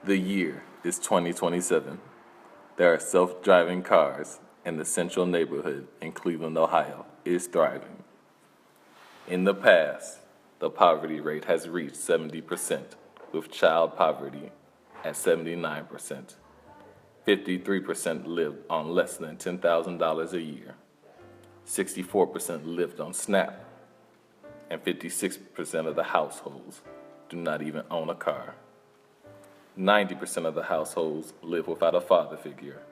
The year is 2027. There are self-driving cars, and the Central neighborhood in Cleveland, Ohio is thriving. In the past, the poverty rate has reached 70%, with child poverty at 79%. 53% lived on less than $10,000 a year. 64% lived on SNAP, and 56% of the households do not even own a car. 90% of the households live without a father figure.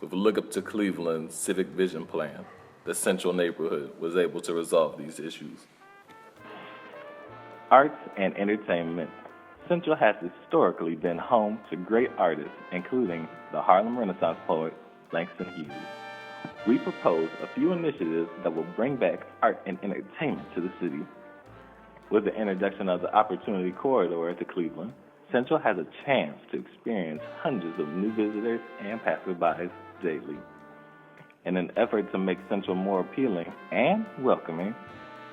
With a look up to Cleveland's Civic Vision Plan, the Central neighborhood was able to resolve these issues. Arts and entertainment. Central has historically been home to great artists, including the Harlem Renaissance poet Langston Hughes. We propose a few initiatives that will bring back art and entertainment to the city. With the introduction of the Opportunity Corridor to Cleveland, Central has a chance to experience hundreds of new visitors and passersby daily. In an effort to make Central more appealing and welcoming,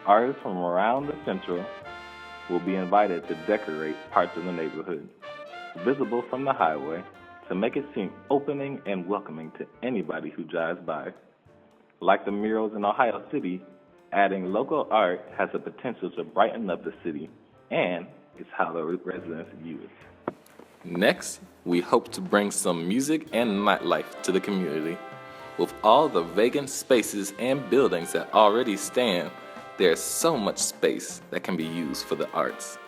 artists from around the Central will be invited to decorate parts of the neighborhood, visible from the highway, to make it seem opening and welcoming to anybody who drives by. Like the murals in Ohio City, adding local art has the potential to brighten up the city, and it's how the residents view it. Next, we hope to bring some music and nightlife to the community. With all the vacant spaces and buildings that already stand, there's so much space that can be used for the arts.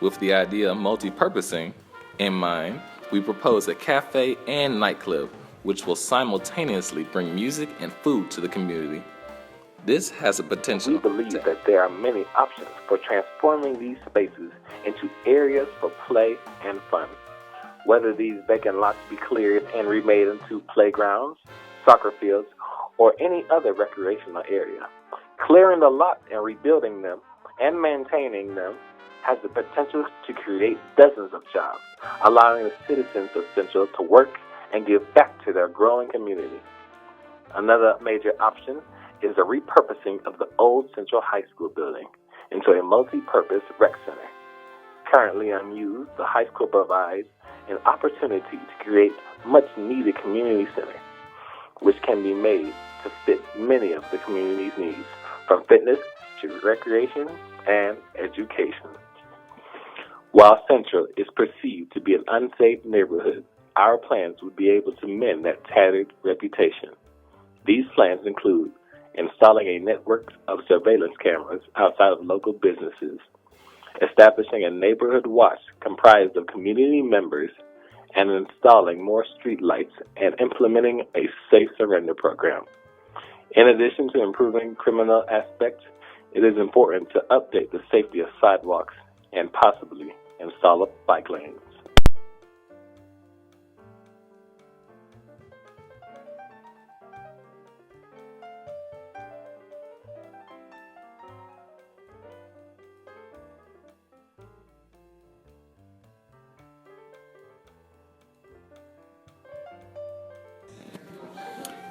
With the idea of multi-purposing in mind, we propose a cafe and nightclub, which will simultaneously bring music and food to the community. This has a potential. We believe that there are many options for transforming these spaces into areas for play and fun. Whether these vacant lots be cleared and remade into playgrounds, soccer fields, or any other recreational area. Clearing the lots and rebuilding them and maintaining them has the potential to create dozens of jobs, allowing the citizens of Central to work and give back to their growing community. Another major option is the repurposing of the old Central High School building into a multi-purpose rec center. Currently unused, the high school provides an opportunity to create much-needed community center, which can be made to fit many of the community's needs, from fitness to recreation and education. While Central is perceived to be an unsafe neighborhood, our plans would be able to mend that tattered reputation. These plans include installing a network of surveillance cameras outside of local businesses, establishing a neighborhood watch comprised of community members, and installing more street lights and implementing a safe surrender program. In addition to improving criminal aspects, it is important to update the safety of sidewalks and possibly install bike lanes.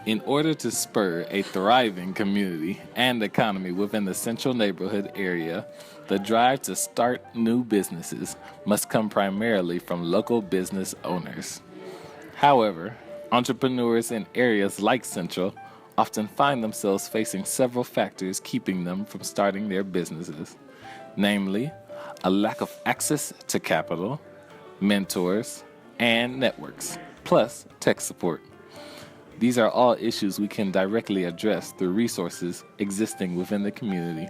In order to spur a thriving community and economy within the Central neighborhood area, the drive to start new businesses must come primarily from local business owners. However, entrepreneurs in areas like Central often find themselves facing several factors keeping them from starting their businesses, namely, a lack of access to capital, mentors, and networks, plus tech support. These are all issues we can directly address through resources existing within the community.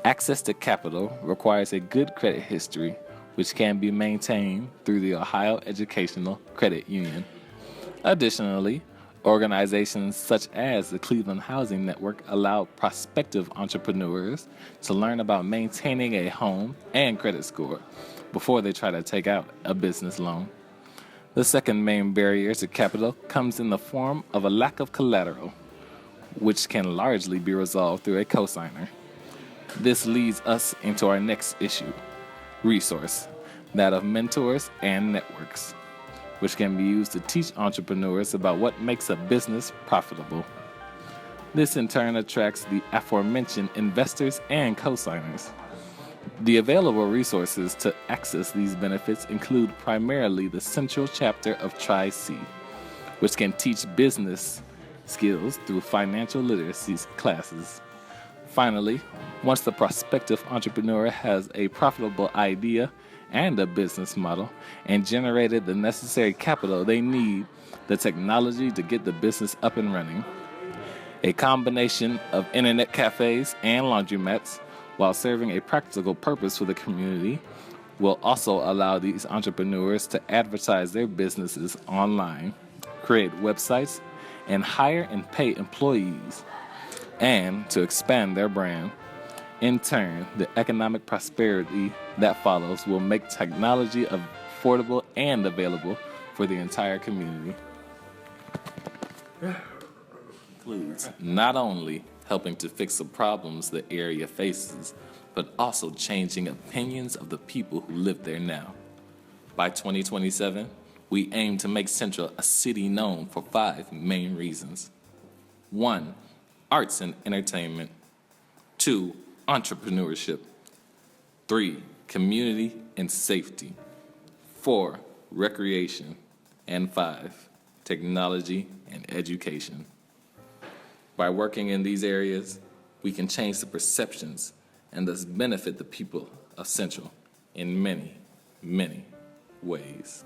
Access to capital requires a good credit history, which can be maintained through the Ohio Educational Credit Union. Additionally, organizations such as the Cleveland Housing Network allow prospective entrepreneurs to learn about maintaining a home and credit score before they try to take out a business loan. The second main barrier to capital comes in the form of a lack of collateral, which can largely be resolved through a cosigner. This leads us into our next issue, resource, that of mentors and networks, which can be used to teach entrepreneurs about what makes a business profitable. This in turn attracts the aforementioned investors and cosigners. The available resources to access these benefits include primarily the Central chapter of Tri-C, which can teach business skills through financial literacy classes. Finally, once the prospective entrepreneur has a profitable idea and a business model and generated the necessary capital, they need the technology to get the business up and running. A combination of internet cafes and laundromats, while serving a practical purpose for the community, will also allow these entrepreneurs to advertise their businesses online, create websites, and hire and pay employees, and to expand their brand. In turn, the economic prosperity that follows will make technology affordable and available for the entire community. Includes not only helping to fix the problems the area faces, but also changing opinions of the people who live there now. By 2027, we aim to make Central a city known for 5 main reasons. 1, arts and entertainment. 2, entrepreneurship. 3, community and safety. 4, recreation. And 5, technology and education. By working in these areas, we can change the perceptions and thus benefit the people of Central in many, many ways.